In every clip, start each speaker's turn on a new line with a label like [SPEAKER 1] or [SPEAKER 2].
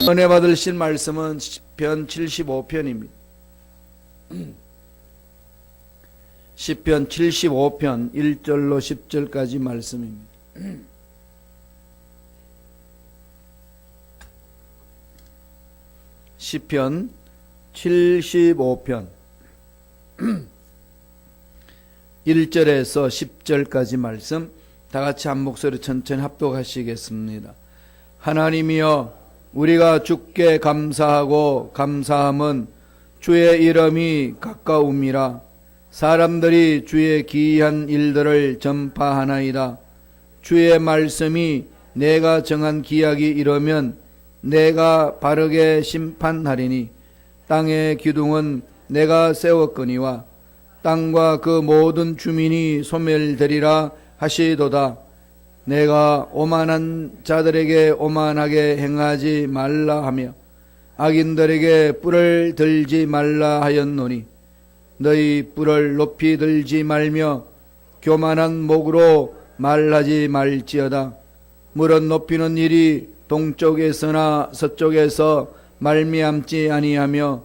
[SPEAKER 1] 은혜 받으실 말씀은 시편 75편입니다. 시편 75편 1절로 10절까지 말씀입니다. 시편 75편 1절에서 10절까지 말씀 다같이 한 목소리 천천히 합독하시겠습니다. 하나님이여, 우리가 주께 감사하고 감사함은 주의 이름이 가까움이라. 사람들이 주의 기이한 일들을 전파하나이다. 주의 말씀이 내가 정한 기약이 이르면 내가 바르게 심판하리니, 땅의 기둥은 내가 세웠거니와 땅과 그 모든 주민이 소멸되리라 하시도다. 내가 오만한 자들에게 오만하게 행하지 말라 하며 악인들에게 뿔을 들지 말라 하였노니, 너희 뿔을 높이 들지 말며 교만한 목으로 말하지 말지어다. 물은 높이는 일이 동쪽에서나 서쪽에서 말미암지 아니하며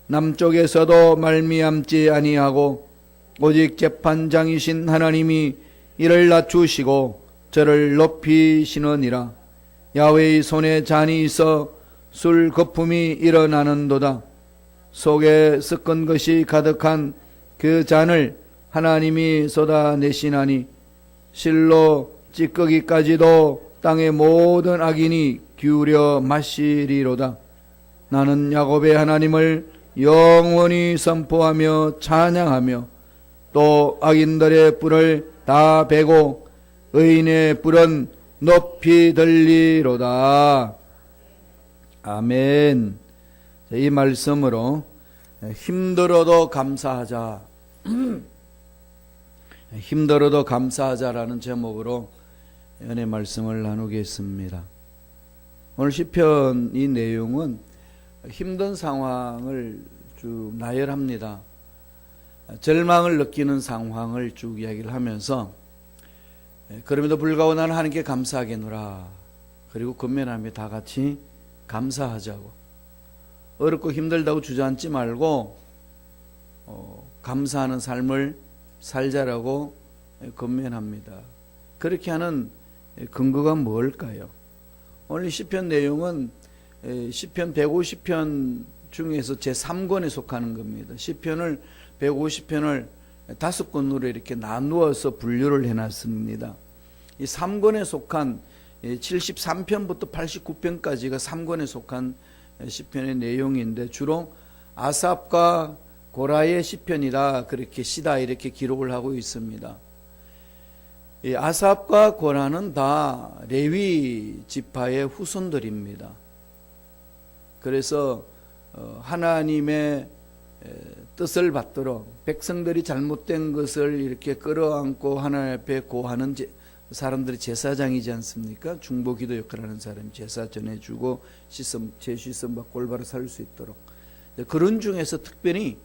[SPEAKER 1] 남쪽에서도 말미암지 아니하고, 오직 재판장이신 하나님이 이를 낮추시고 저를 높이시느니라. 야훼의 손에 잔이 있어 술 거품이 일어나는도다. 속에 섞은 것이 가득한 그 잔을 하나님이 쏟아내시나니, 실로 찌꺼기까지도 땅의 모든 악인이 기울여 마시리로다. 나는 야곱의 하나님을 영원히 선포하며 찬양하며 또 악인들의 뿔을 다 베고 의인의 뿔은 높이 들리로다. 아멘. 이 말씀으로 힘들어도 감사하자, 힘들어도 감사하자라는 제목으로 은혜 말씀을 나누겠습니다. 오늘 시편 이 내용은 힘든 상황을 쭉 나열합니다. 절망을 느끼는 상황을 쭉 이야기를 하면서, 그럼에도 불구하고 나는 하나님께 감사하겠노라. 그리고 권면하며 다 같이 감사하자고, 어렵고 힘들다고 주저앉지 말고 감사하는 삶을 살자라고 권면합니다. 그렇게 하는 근거가 뭘까요? 오늘 시편 내용은 시편 150편 중에서 제3권에 속하는 겁니다. 시편을 150편을 5권으로 이렇게 나누어서 분류를 해놨습니다. 이 3권에 속한 73편부터 89편까지가 3권에 속한 시편의 내용인데, 주로 아삽과 고라의 시편이라 그렇게 시다 이렇게 기록을 하고 있습니다. 이 아삽과 고라는 다 레위 지파의 후손들입니다. 그래서 하나님의 뜻을 받도록 백성들이 잘못된 것을 이렇게 끌어안고 하나님 앞에 고하는 사람들이 제사장이지 않습니까? 중보기도 역할을 하는 사람이 제사 전해주고 제시선 받고 올바로 살 수 있도록. 그런 중에서 특별히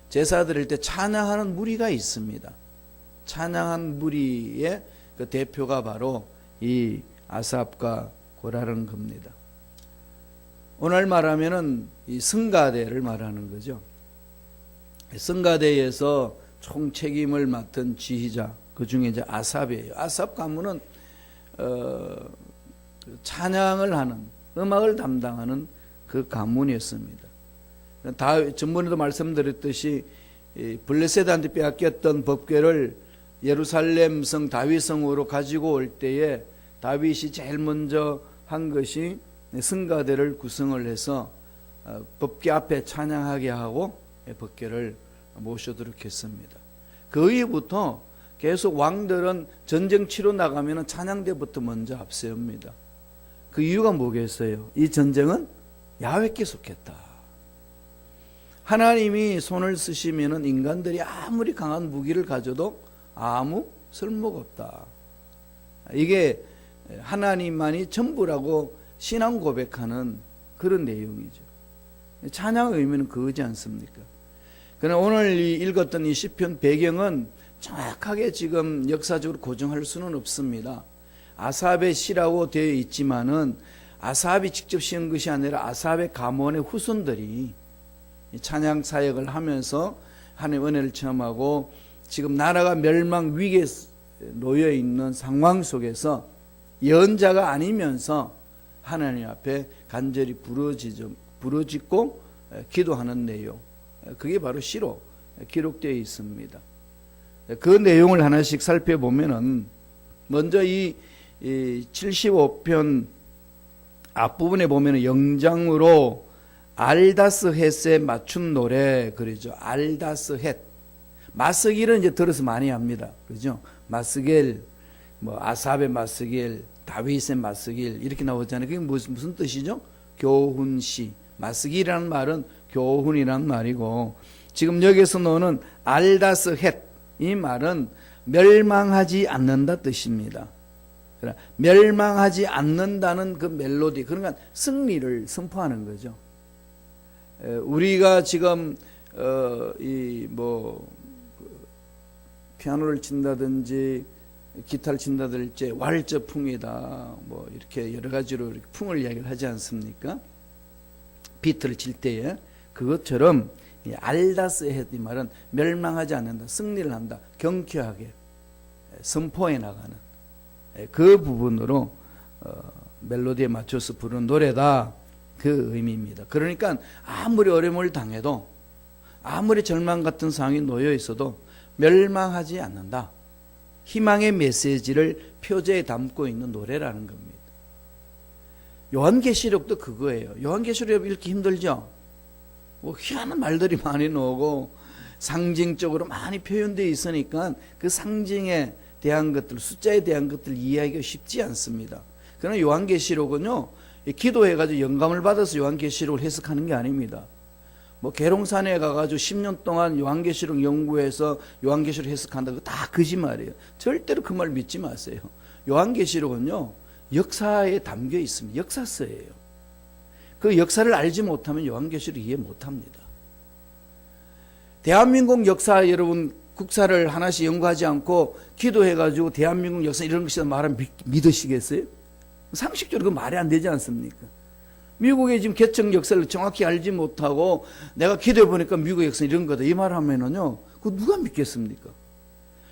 [SPEAKER 1] 제사 드릴 때 찬양하는 무리가 있습니다. 찬양한 무리의 그 대표가 바로 이 아삽과 고라라는 겁니다. 오늘 말하면은 이 성가대를 말하는 거죠. 성가대에서 총책임을 맡은 지휘자, 그 중에 이제 아삽이에요. 아삽 가문은 찬양을 하는, 음악을 담당하는 그 가문이었습니다. 전번에도 말씀드렸듯이 블레셋한테 빼앗겼던 법궤를 예루살렘 성 다윗성으로 가지고 올 때에 다윗이 제일 먼저 한 것이 성가대를 구성을 해서 법궤 앞에 찬양하게 하고 법궤를 모셔도록 했습니다. 그 이후부터 계속 왕들은 전쟁 치러 나가면 찬양대부터 먼저 앞세웁니다. 그 이유가 뭐겠어요? 이 전쟁은 야훼께 속했다. 하나님이 손을 쓰시면 인간들이 아무리 강한 무기를 가져도 아무 쓸모가 없다. 이게 하나님만이 전부라고 신앙 고백하는 그런 내용이죠. 찬양의 의미는 그거지 않습니까? 그러나 오늘 읽었던 이 시편 배경은 정확하게 지금 역사적으로 고정할 수는 없습니다. 아삽의 시라고 되어 있지만은 아삽이 직접 지은 것이 아니라 아삽의 가문의 후손들이 찬양 사역을 하면서 하나님의 은혜를 체험하고 지금 나라가 멸망 위기에 놓여 있는 상황 속에서 예언자가 아니면서 하나님 앞에 간절히 부르짖고 기도하는 내용, 그게 바로 시로 기록되어 있습니다. 그 내용을 하나씩 살펴보면은 먼저 이 75편 앞부분에 보면은 영장으로 알다스 헷에 맞춘 노래 그러죠. 알다스 헷. 마스길은 이제 들어서 많이 합니다. 그죠? 마스길, 뭐 아삽의 마스길, 다윗의 마스길 이렇게 나오잖아요. 그게 무슨 뜻이죠? 교훈시. 마스길이라는 말은 교훈이란 말이고, 지금 여기서 나오는 알다스 헷, 이 말은 멸망하지 않는다 뜻입니다. 멸망하지 않는다는 그 멜로디, 그러니까 승리를 선포하는 거죠. 우리가 지금 피아노를 친다든지 기타를 친다든지 왈츠풍이다 뭐 이렇게 여러 가지로 이렇게 풍을 이야기를 하지 않습니까? 비트를 칠 때에 그것처럼 알다스 헷 이 말은 멸망하지 않는다, 승리를 한다, 경쾌하게 선포해 나가는 그 부분으로 멜로디에 맞춰서 부르는 노래다, 그 의미입니다. 그러니까 아무리 어려움을 당해도 아무리 절망 같은 상황에 놓여 있어도 멸망하지 않는다, 희망의 메시지를 표제에 담고 있는 노래라는 겁니다. 요한계시록도 그거예요. 요한계시록 읽기 힘들죠? 뭐 희한한 말들이 많이 나오고 상징적으로 많이 표현되어 있으니까 그 상징에 대한 것들, 숫자에 대한 것들 이해하기가 쉽지 않습니다. 그러나 요한계시록은요, 기도해가지고 영감을 받아서 요한계시록을 해석하는 게 아닙니다. 뭐 계룡산에 가가지고 10년 동안 요한계시록 연구해서 요한계시록 해석한다, 그거 다 거짓말이에요. 절대로 그 말 믿지 마세요. 요한계시록은요, 역사에 담겨 있습니다. 역사서예요. 그 역사를 알지 못하면 요한계시록 이해 못합니다. 대한민국 역사, 여러분 국사를 하나씩 연구하지 않고 기도해가지고 대한민국 역사 이런 것이다 말하면 믿으시겠어요? 상식적으로 그 말이 안 되지 않습니까? 미국의 지금 개척 역사를 정확히 알지 못하고 내가 기도해보니까 미국 역사 이런 거다 이 말하면은요, 그거 누가 믿겠습니까?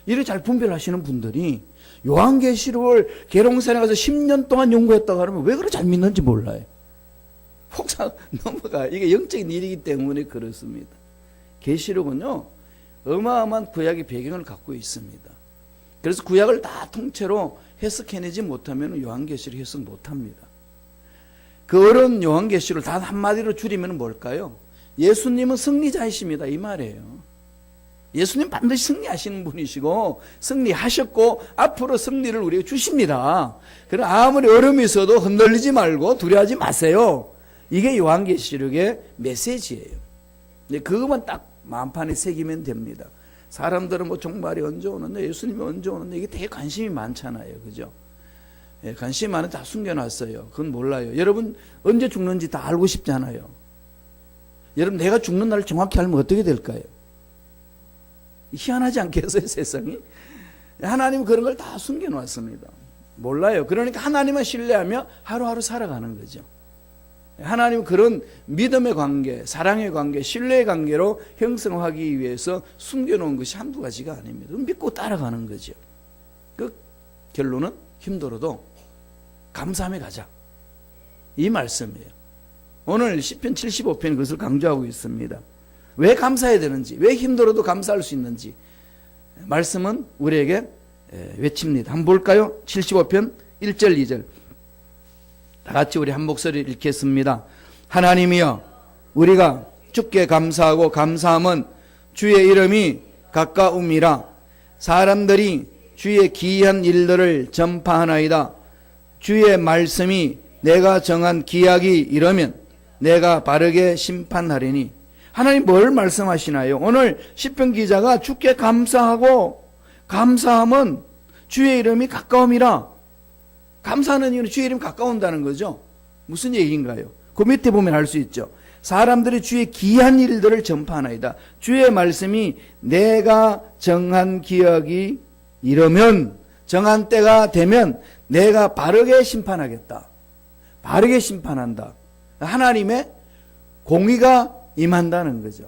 [SPEAKER 1] 이를 잘 분별하시는 분들이 요한계시록을 계룡산에 가서 10년 동안 연구했다고 하면 왜 그렇게 잘 믿는지 몰라요. 혹사 넘어가. 이게 영적인 일이기 때문에 그렇습니다. 계시록은요, 어마어마한 구약의 배경을 갖고 있습니다. 그래서 구약을 다 통째로 해석해내지 못하면 요한계시록 해석 못합니다. 그 어려운 요한계시록을 단 한마디로 줄이면 뭘까요? 예수님은 승리자이십니다, 이 말이에요. 예수님 반드시 승리하시는 분이시고 승리하셨고 앞으로 승리를 우리에게 주십니다. 그러나 아무리 어려움이 있어도 흔들리지 말고 두려워하지 마세요. 이게 요한계시록의 메시지예요. 그것만 딱 마음판에 새기면 됩니다. 사람들은 뭐 종말이 언제 오는데, 예수님이 언제 오는데, 이게 되게 관심이 많잖아요. 그죠? 예, 관심이 많은데 다 숨겨놨어요. 그건 몰라요. 여러분 언제 죽는지 다 알고 싶잖아요. 여러분 내가 죽는 날을 정확히 알면 어떻게 될까요? 희한하지 않겠어요, 세상이? 하나님은 그런 걸 다 숨겨놨습니다. 몰라요. 그러니까 하나님만 신뢰하며 하루하루 살아가는 거죠. 하나님은 그런 믿음의 관계, 사랑의 관계, 신뢰의 관계로 형성하기 위해서 숨겨놓은 것이 한두 가지가 아닙니다. 믿고 따라가는 거죠. 그 결론은 힘들어도 감사함에 가자, 이 말씀이에요. 오늘 시편 75편 그것을 강조하고 있습니다. 왜 감사해야 되는지, 왜 힘들어도 감사할 수 있는지 말씀은 우리에게 외칩니다. 한번 볼까요? 75편 1절 2절 다 같이 우리 한 목소리 읽겠습니다. 하나님이여, 우리가 주께 감사하고 감사함은 주의 이름이 가까움이라. 사람들이 주의 기이한 일들을 전파하나이다. 주의 말씀이 내가 정한 기약이 이르면 내가 바르게 심판하리니. 하나님 뭘 말씀하시나요? 오늘 시편 기자가 주께 감사하고 감사함은 주의 이름이 가까움이라. 감사하는 이유는 주의 이름이 가까운다는 거죠. 무슨 얘기인가요? 그 밑에 보면 알 수 있죠. 사람들이 주의 기이한 일들을 전파하나이다. 주의 말씀이 내가 정한 기약이 이르면, 정한 때가 되면 내가 바르게 심판하겠다. 바르게 심판한다. 하나님의 공의가 임한다는 거죠.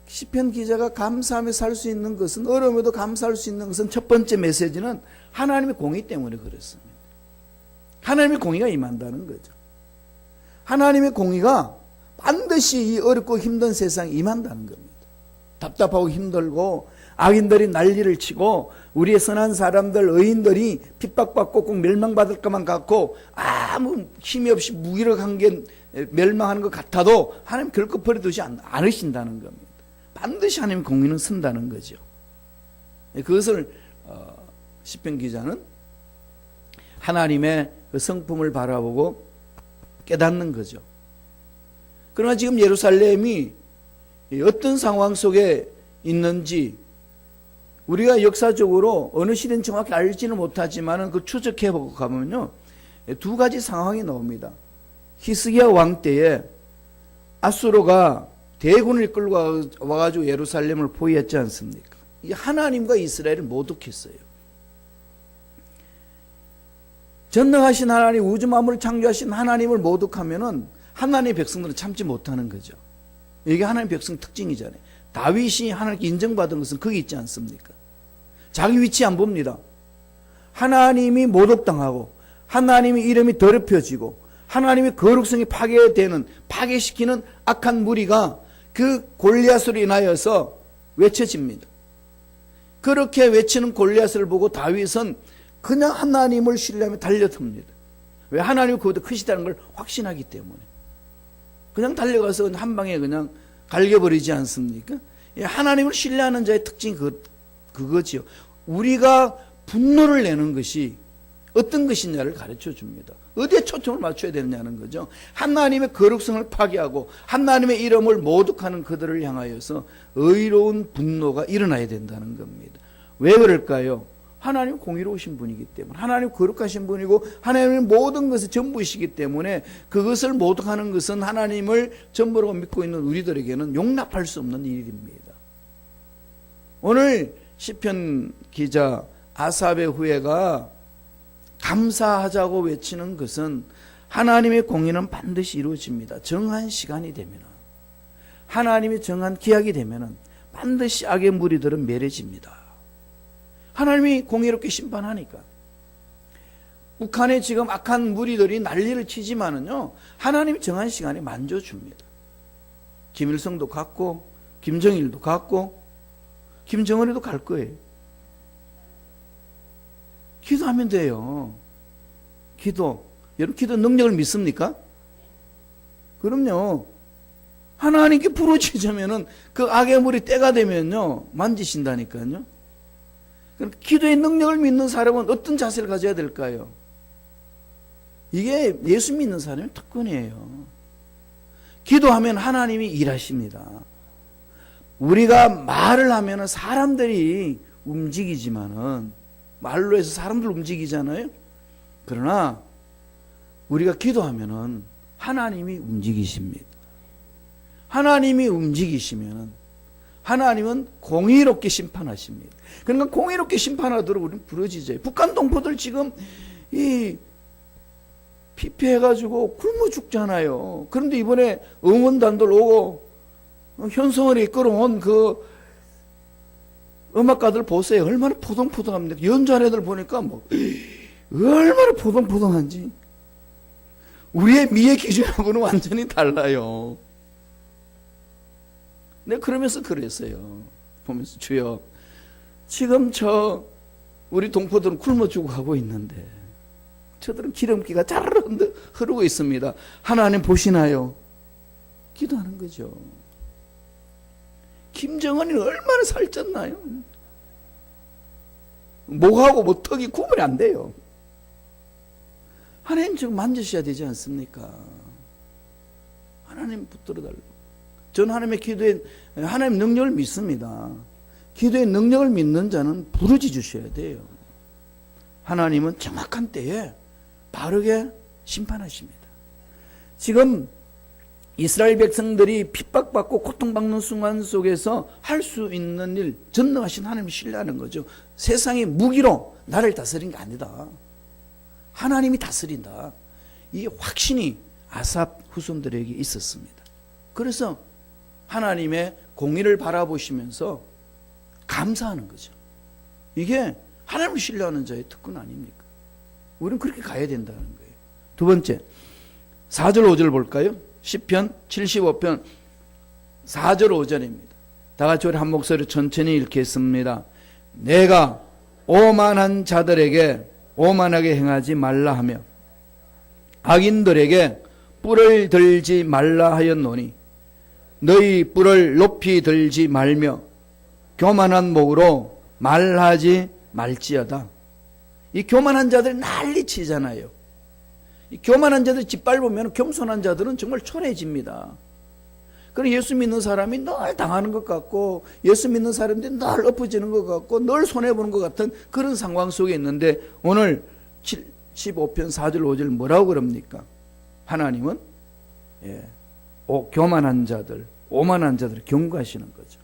[SPEAKER 1] 시편 기자가 감사하며 살 수 있는 것은, 어려움에도 감사할 수 있는 것은 첫 번째 메시지는 하나님의 공의 때문에 그렇습니다. 하나님의 공의가 임한다는 거죠. 하나님의 공의가 반드시 이 어렵고 힘든 세상에 임한다는 겁니다. 답답하고 힘들고 악인들이 난리를 치고 우리의 선한 사람들, 의인들이 핍박받고 꼭 멸망받을 것만 같고 아무 힘이 없이 무기력한 게 멸망하는 것 같아도 하나님 결코 버려두지 않으신다는 겁니다. 반드시 하나님의 공의는 선다는 거죠. 그것을 시편 기자는 하나님의 그 성품을 바라보고 깨닫는 거죠. 그러나 지금 예루살렘이 어떤 상황 속에 있는지 우리가 역사적으로 어느 시대는 정확히 알지는 못하지만 그 추적해보고 가면요, 두 가지 상황이 나옵니다. 히스기야 왕 때에 아수르가 대군을 이끌고 와가지고 예루살렘을 포위했지 않습니까? 이 하나님과 이스라엘을 모독했어요. 전능하신 하나님, 우주 만물을 창조하신 하나님을 모독하면은 하나님의 백성들은 참지 못하는 거죠. 이게 하나님의 백성 특징이잖아요. 다윗이 하나님께 인정받은 것은 거기 있지 않습니까? 자기 위치 안 봅니다. 하나님이 모독당하고 하나님의 이름이 더럽혀지고 하나님의 거룩성이 파괴되는, 파괴시키는 악한 무리가 그 골리앗으로 인하여서 외쳐집니다. 그렇게 외치는 골리앗을 보고 다윗은 그냥 하나님을 신뢰하며 달려듭니다. 왜? 하나님이 그보다 크시다는 걸 확신하기 때문에. 그냥 달려가서 한 방에 그냥 갈겨버리지 않습니까? 하나님을 신뢰하는 자의 특징이 그거지요. 우리가 분노를 내는 것이 어떤 것이냐를 가르쳐 줍니다. 어디에 초점을 맞춰야 되느냐는 거죠. 하나님의 거룩성을 파괴하고 하나님의 이름을 모독하는 그들을 향하여서 의로운 분노가 일어나야 된다는 겁니다. 왜 그럴까요? 하나님 공의로우신 분이기 때문에, 하나님 거룩하신 분이고 하나님의 모든 것을 전부이시기 때문에 그것을 모독하는 것은 하나님을 전부라고 믿고 있는 우리들에게는 용납할 수 없는 일입니다. 오늘 시편 기자 아삽의 후예가 감사하자고 외치는 것은 하나님의 공의는 반드시 이루어집니다. 정한 시간이 되면, 하나님의 정한 기약이 되면 반드시 악의 무리들은 멸해집니다. 하나님이 공의롭게 심판하니까. 북한에 지금 악한 무리들이 난리를 치지만은요, 하나님이 정한 시간에 만져줍니다. 김일성도 갔고, 김정일도 갔고, 김정은이도 갈 거예요. 기도하면 돼요. 기도. 여러분, 기도 능력을 믿습니까? 그럼요. 하나님께 부르짖으면은 그 악의 물이 때가 되면요, 만지신다니까요. 그러니까 기도의 능력을 믿는 사람은 어떤 자세를 가져야 될까요? 이게 예수 믿는 사람의 특권이에요. 기도하면 하나님이 일하십니다. 우리가 말을 하면은 사람들이 움직이지만은, 말로 해서 사람들 움직이잖아요. 그러나 우리가 기도하면은 하나님이 움직이십니다. 하나님이 움직이시면은 하나님은 공의롭게 심판하십니다. 그러니까 공의롭게 심판하도록 우리는 부르짖어요. 북한 동포들 지금 이 피폐해가지고 굶어 죽잖아요. 그런데 이번에 응원단들 오고 현성을 이끌어온 그 음악가들 보세요. 얼마나 포동포동합니다. 연주하는 애들 보니까 뭐 얼마나 포동포동한지. 우리의 미의 기준하고는 완전히 달라요. 내가 그러면서 그랬어요. 보면서, 주여, 지금 우리 동포들은 굶어 죽어가고 있는데 저들은 기름기가 자르르 흐르고 있습니다. 하나님 보시나요? 기도하는 거죠. 김정은이 얼마나 살쪘나요? 목하고 뭐 턱이 구분이 안 돼요. 하나님 지금 만지셔야 되지 않습니까? 하나님 붙들어 달라고. 저는 하나님의 기도에, 하나님 능력을 믿습니다. 기도의 능력을 믿는 자는 부르짖으셔야 돼요. 하나님은 정확한 때에 바르게 심판하십니다. 지금 이스라엘 백성들이 핍박받고 고통받는 순간 속에서 할 수 있는 일, 전능하신 하나님을 신뢰하는 거죠. 세상의 무기로 나를 다스린 게 아니다. 하나님이 다스린다. 이 확신이 아삽 후손들에게 있었습니다. 그래서 하나님의 공의를 바라보시면서 감사하는 거죠. 이게 하나님을 신뢰하는 자의 특권 아닙니까? 우리는 그렇게 가야 된다는 거예요. 두 번째, 4절 5절 볼까요? 시편 75편 4절 5절입니다. 다 같이 우리 한 목소리로 천천히 읽겠습니다. 내가 오만한 자들에게 오만하게 행하지 말라 하며 악인들에게 뿔을 들지 말라 하였노니 너희 뿔을 높이 들지 말며 교만한 목으로 말하지 말지어다. 이 교만한 자들이 난리치잖아요. 이 교만한 자들 짓밟으면 겸손한 자들은 정말 초라해집니다. 그럼 예수 믿는 사람이 늘 당하는 것 같고 예수 믿는 사람들이 늘 엎어지는 것 같고 늘 손해보는 것 같은 그런 상황 속에 있는데 오늘 15편 4절 5절 뭐라고 그럽니까? 하나님은 교만한 자들, 오만한 자들을 경고하시는 거죠.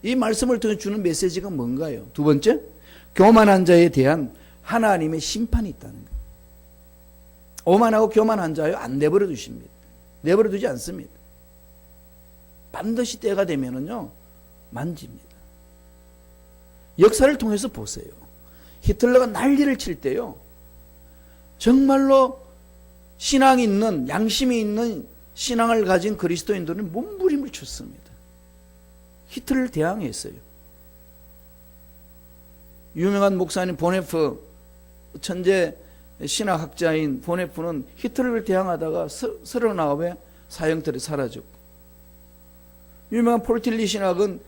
[SPEAKER 1] 이 말씀을 통해 주는 메시지가 뭔가요? 두 번째, 교만한 자에 대한 하나님의 심판이 있다는 거예요. 오만하고 교만한 자요 안 내버려 두십니다. 내버려 두지 않습니다. 반드시 때가 되면은요 만집니다. 역사를 통해서 보세요. 히틀러가 난리를 칠 때요 정말로 신앙이 있는 양심이 있는 신앙을 가진 그리스도인들은 몸부림을 쳤습니다. 히틀러를 대항했어요. 유명한 목사님 보네프, 천재 신학학자인 보네프는 히틀러를 대항하다가 39에 사형틀에 사라졌고, 유명한 폴틸리 신학은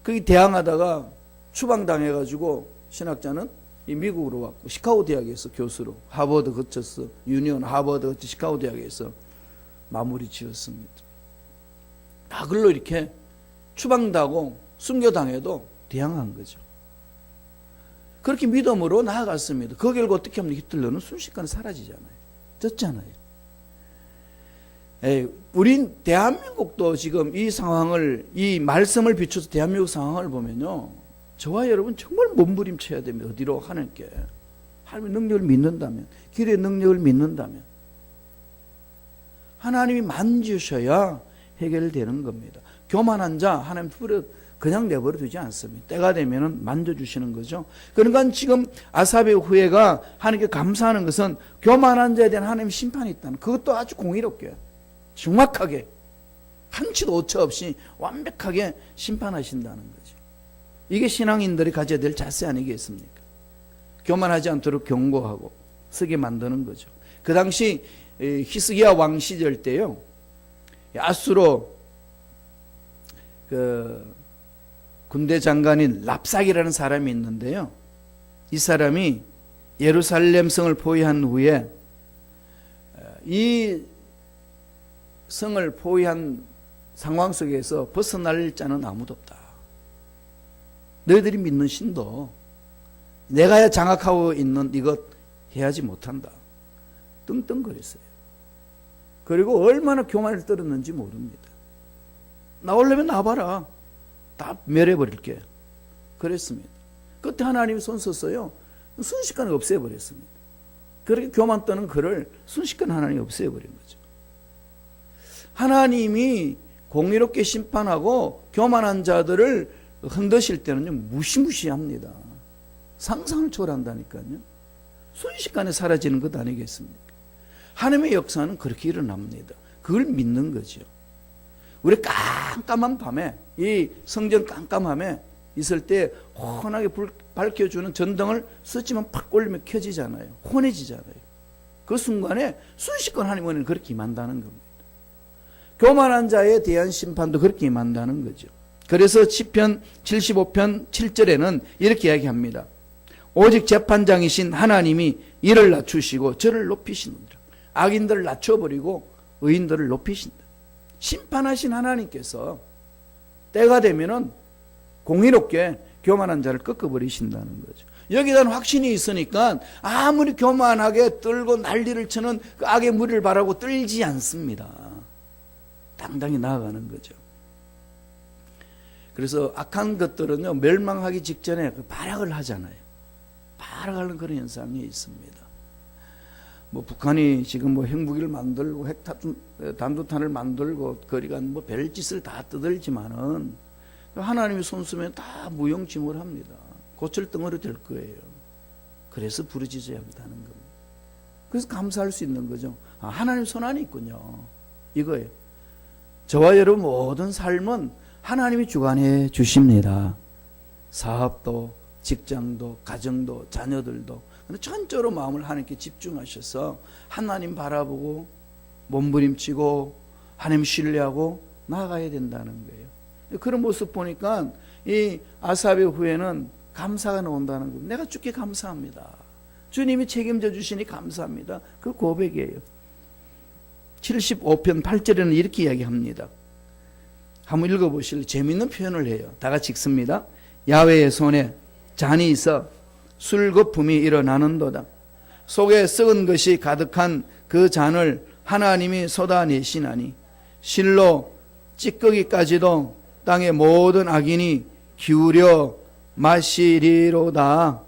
[SPEAKER 1] 거기 대항하다가 추방당해가지고 신학자는 이 미국으로 왔고 시카고 대학에서 교수로 하버드 거쳐서 유니온 하버드 거쳐 시카고 대학에서 마무리 지었습니다. 다 글로 이렇게 추방당하고 순교당해도 대항한 거죠. 그렇게 믿음으로 나아갔습니다. 그 결과 어떻게 하면 히틀러는 순식간에 사라지잖아요. 졌잖아요. 우린 대한민국도 지금 이 상황을, 이 말씀을 비춰서 대한민국 상황을 보면요, 저와 여러분 정말 몸부림쳐야 됩니다. 어디로? 하나님께. 하나님의 능력을 믿는다면, 기도의 능력을 믿는다면 하나님이 만지셔야 해결되는 겁니다. 교만한 자 하나님 그냥 내버려 두지 않습니다. 때가 되면 만져주시는 거죠. 그러니까 지금 아삽의 후예가 하나님께 감사하는 것은 교만한 자에 대한 하나님의 심판이 있다는, 그것도 아주 공의롭게 정확하게 한치도 오차 없이 완벽하게 심판하신다는 거죠. 이게 신앙인들이 가져야 될 자세 아니겠습니까? 교만하지 않도록 경고하고 쓰게 만드는 거죠. 그 당시 히스기야 왕 시절 때요, 아수로 군대 장관인 랍삭이라는 사람이 있는데요, 이 사람이 예루살렘 성을 포위한 후에 이 성을 포위한 상황 속에서 벗어날 자는 아무도 없다. 너희들이 믿는 신도 내가 장악하고 있는 이것 해야지 못한다. 떵떵거렸어요. 그리고 얼마나 교만을 떨었는지 모릅니다. 나오려면 나와봐라. 다 멸해버릴게. 그랬습니다. 그때 하나님이 손 썼어요. 순식간에 없애버렸습니다. 그렇게 교만 떠는 그를 순식간에 하나님이 없애버린 거죠. 하나님이 공의롭게 심판하고 교만한 자들을 흔드실 때는요, 무시무시합니다. 상상을 초월한다니까요. 순식간에 사라지는 것 아니겠습니까? 하나님의 역사는 그렇게 일어납니다. 그걸 믿는 거죠. 우리 깜깜한 밤에, 이 성전 깜깜함에 있을 때 환하게 밝혀주는 전등을 스치면 팍 올리면 켜지잖아요. 환해지잖아요. 그 순간에 순식간 하나님은 그렇게 임한다는 겁니다. 교만한 자에 대한 심판도 그렇게 임한다는 거죠. 그래서 시편 75편 7절에는 이렇게 이야기합니다. 오직 재판장이신 하나님이 이를 낮추시고 저를 높이시느니라. 악인들을 낮춰버리고 의인들을 높이신다. 심판하신 하나님께서 때가 되면은 공의롭게 교만한 자를 꺾어버리신다는 거죠. 여기에 대한 확신이 있으니까 아무리 교만하게 떨고 난리를 치는 그 악의 무리를 바라고 떨지 않습니다. 당당히 나아가는 거죠. 그래서 악한 것들은요, 멸망하기 직전에 발악을 하잖아요. 발악하는 그런 현상이 있습니다. 뭐 북한이 지금 뭐 핵무기를 만들고 단두탄을 만들고 거리가 뭐 별짓을 다 떠들지만은 하나님이 손 쓰면 다 무용지물합니다. 고철덩어리 될 거예요. 그래서 부르짖어야 한다는 겁니다. 그래서 감사할 수 있는 거죠. 아, 하나님 손 안에 있군요. 이거예요. 저와 여러분 모든 삶은 하나님이 주관해 주십니다. 사업도, 직장도, 가정도, 자녀들도. 전적으로 마음을 하나님께 집중하셔서 하나님 바라보고 몸부림치고 하나님 신뢰하고 나아가야 된다는 거예요. 그런 모습 보니까 이 아삽의 후에는 감사가 나온다는 겁니다. 내가 주께 감사합니다. 주님이 책임져 주시니 감사합니다. 그 고백이에요. 75편 8절에는 이렇게 이야기합니다. 한번 읽어보실래요? 재미있는 표현을 해요. 다 같이 읽습니다. 야훼의 손에 잔이 있어 술 거품이 일어나는도다. 속에 썩은 것이 가득한 그 잔을 하나님이 쏟아내시나니 실로 찌꺼기까지도 땅의 모든 악인이 기울여 마시리로다.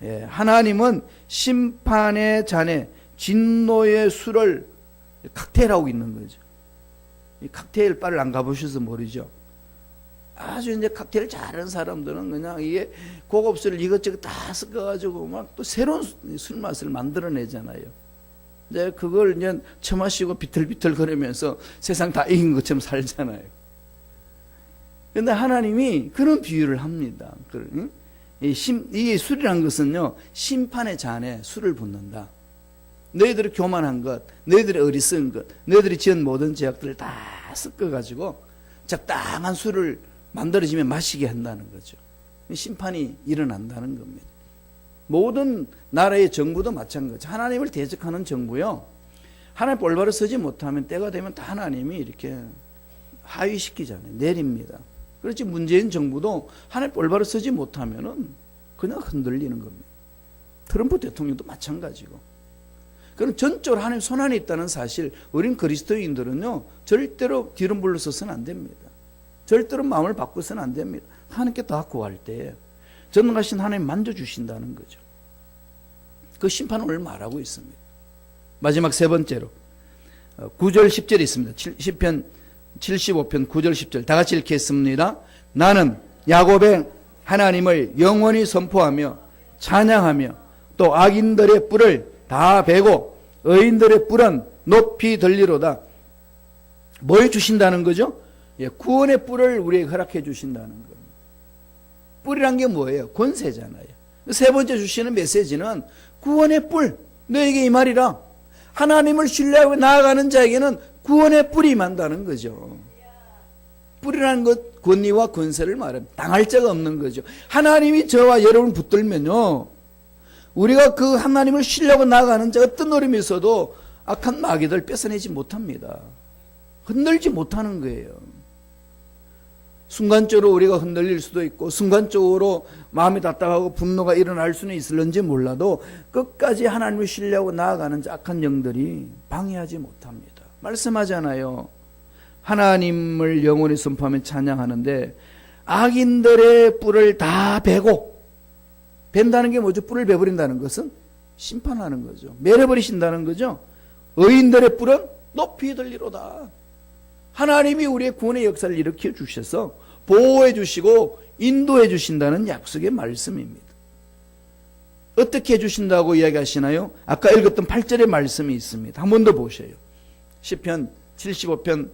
[SPEAKER 1] 예, 하나님은 심판의 잔에 진노의 술을 칵테일하고 있는 거죠. 이 칵테일 바를 안 가보셔서 모르죠. 아주 이제 칵테일 잘하는 사람들은 그냥 이게 고급 술을 이것저것 다 섞어가지고 막 또 새로운 술 맛을 만들어내잖아요. 이제 그걸 이제 처마시고 비틀비틀 거리면서 세상 다 이긴 것처럼 살잖아요. 그런데 하나님이 그런 비유를 합니다. 이 술이란 것은요, 심판의 잔에 술을 붓는다. 너희들이 교만한 것, 너희들이 어리석은 것, 너희들이 지은 모든 죄악들을 다 섞어가지고 적당한 술을 만들어지면 마시게 한다는 거죠. 심판이 일어난다는 겁니다. 모든 나라의 정부도 마찬가지. 하나님을 대적하는 정부요, 하나님 올바로 서지 못하면 때가 되면 다 하나님이 이렇게 하위시키잖아요. 내립니다. 그렇지 문재인 정부도 하나님 올바로 서지 못하면은 그냥 흔들리는 겁니다. 트럼프 대통령도 마찬가지고. 그럼 전적으로 하나님 손안에 있다는 사실, 우린 그리스도인들은요 절대로 뒤로 물러서서는 안 됩니다. 절대로 마음을 바꿔서는 안 됩니다. 하나님께 다 구할 때 전능하신 하나님 만져주신다는 거죠. 그 심판을 오늘 말하고 있습니다. 마지막 세 번째로 9절 10절이 있습니다. 시편 75편 9절 10절 다 같이 읽겠습니다. 나는 야곱의 하나님을 영원히 선포하며 찬양하며 또 악인들의 뿔을 다 베고 의인들의 뿔은 높이 들리로다. 뭘 주신다는 거죠? 예, 구원의 뿔을 우리에게 허락해 주신다는 겁니다. 뿔이란 게 뭐예요? 권세잖아요. 세 번째 주시는 메시지는 구원의 뿔, 너에게 이 말이라. 하나님을 신뢰하고 나아가는 자에게는 구원의 뿔이 임한다는 거죠. 뿔이라는 것, 권위와 권세를 말합니다. 당할 자가 없는 거죠. 하나님이 저와 여러분 붙들면요, 우리가 그 하나님을 신뢰하고 나아가는 자 어떤 어려움이 있어도 악한 마귀들 뺏어내지 못합니다. 흔들지 못하는 거예요. 순간적으로 우리가 흔들릴 수도 있고 순간적으로 마음이 답답하고 분노가 일어날 수는 있을런지 몰라도 끝까지 하나님을 신뢰하고 나아가는 악한 영들이 방해하지 못합니다. 말씀하잖아요. 하나님을 영원히 선포하며 찬양하는데 악인들의 뿔을 다 베고, 벤다는 게 뭐죠? 뿔을 베버린다는 것은 심판하는 거죠. 매려버리신다는 거죠. 의인들의 뿔은 높이 들리로다. 하나님이 우리의 구원의 역사를 일으켜 주셔서 보호해 주시고 인도해 주신다는 약속의 말씀입니다. 어떻게 해 주신다고 이야기하시나요? 아까 읽었던 8절의 말씀이 있습니다. 한 번 더 보셔요. 시편 75편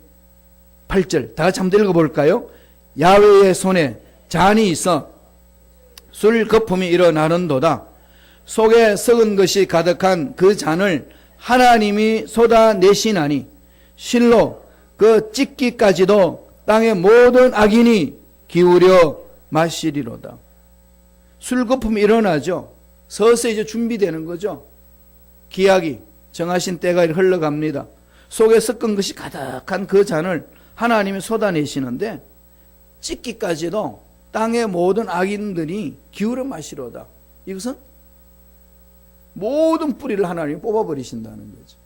[SPEAKER 1] 8절 다 같이 한번 읽어볼까요? 야훼의 손에 잔이 있어 술 거품이 일어나는도다. 속에 썩은 것이 가득한 그 잔을 하나님이 쏟아내시나니 실로 그 찢기까지도 땅의 모든 악인이 기울여 마시리로다. 술 거품이 일어나죠. 서서히 이제 준비되는 거죠. 기약이 정하신 때가 흘러갑니다. 속에 섞은 것이 가득한 그 잔을 하나님이 쏟아내시는데 찢기까지도 땅의 모든 악인들이 기울여 마시로다. 이것은 모든 뿌리를 하나님이 뽑아버리신다는 거죠.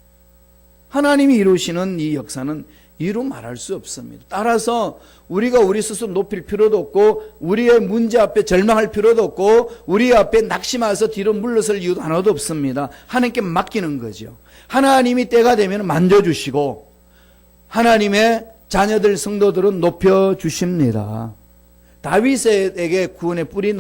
[SPEAKER 1] 하나님이 이루시는 이 역사는 이루 말할 수 없습니다. 따라서 우리가 우리 스스로 높일 필요도 없고 우리의 문제 앞에 절망할 필요도 없고 우리 앞에 낙심해서 뒤로 물러설 이유도 하나도 없습니다. 하나님께 맡기는 거죠. 하나님이 때가 되면 만져주시고 하나님의 자녀들 성도들은 높여주십니다. 다윗에게 구원의 뿔이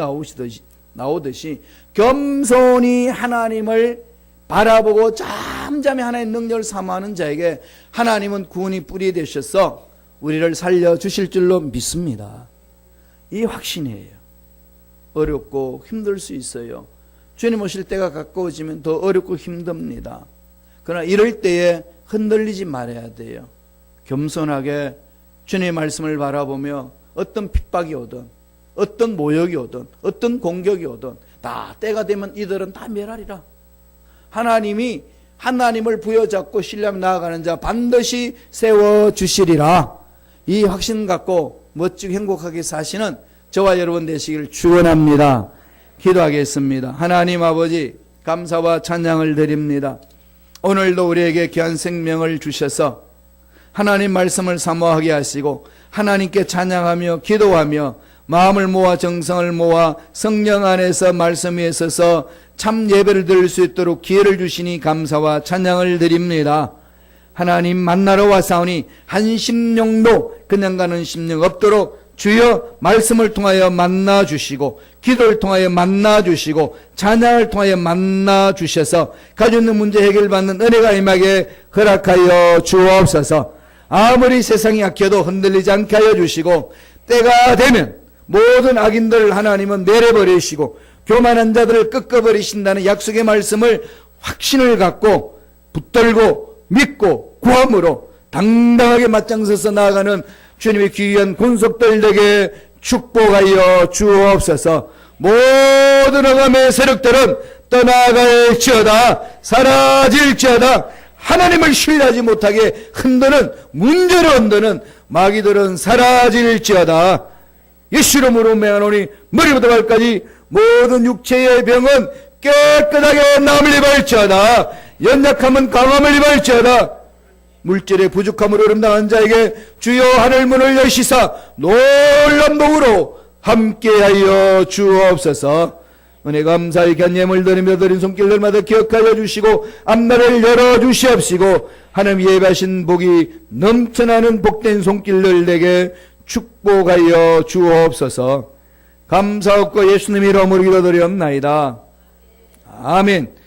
[SPEAKER 1] 나오듯이 겸손히 하나님을 바라보고 잠잠히 하나님의 능력을 사모하는 자에게 하나님은 구원의 뿔이 되셔서 우리를 살려주실 줄로 믿습니다. 이 확신이에요. 어렵고 힘들 수 있어요. 주님 오실 때가 가까워지면 더 어렵고 힘듭니다. 그러나 이럴 때에 흔들리지 말아야 돼요. 겸손하게 주님의 말씀을 바라보며 어떤 핍박이 오든 어떤 모욕이 오든 어떤 공격이 오든 다 때가 되면 이들은 다 멸하리라. 하나님이 하나님을 부여잡고 신뢰하며 나아가는 자 반드시 세워주시리라. 이 확신 갖고 멋지고 행복하게 사시는 저와 여러분 되시기를 축원합니다. 기도하겠습니다. 하나님 아버지 감사와 찬양을 드립니다. 오늘도 우리에게 귀한 생명을 주셔서 하나님 말씀을 사모하게 하시고 하나님께 찬양하며 기도하며 마음을 모아 정성을 모아 성령 안에서 말씀 위에 서서 참 예배를 드릴 수 있도록 기회를 주시니 감사와 찬양을 드립니다. 하나님 만나러 와사오니 한 심령도 그냥 가는 심령 없도록 주여 말씀을 통하여 만나 주시고 기도를 통하여 만나 주시고 찬양을 통하여 만나 주셔서 가지고 있는 문제 해결받는 은혜가 임하게 허락하여 주옵소서. 아무리 세상이 약해도 흔들리지 않게 하여 주시고 때가 되면 모든 악인들을 하나님은 내려버리시고 교만한 자들을 꺾어버리신다는 약속의 말씀을 확신을 갖고 붙들고 믿고 구함으로 당당하게 맞장서서 나아가는 주님의 귀한 군속들에게 축복하여 주옵소서. 모든 어감의 세력들은 떠나갈지어다 사라질지어다 하나님을 신뢰하지 못하게 흔드는 문제로 흔드는 마귀들은 사라질지어다. 예수 이름으로 명하노니 머리부터 발까지 모든 육체의 병은 깨끗하게 나음을 입을지어다. 연약함은 강함을 입을지어다. 물질의 부족함으로 어름당한 자에게 주여 하늘 문을 여시사 놀란 복으로 함께하여 주옵소서. 은혜 감사의 귀한 예물 드리며 드린 손길들마다 기억하여 주시고 앞날을 열어주시옵시고 하나님 예배하신 복이 넘쳐나는 복된 손길들 내게 축복하여 주옵소서. 감사하고 예수님 이름으로 기도드리옵나이다. 아멘.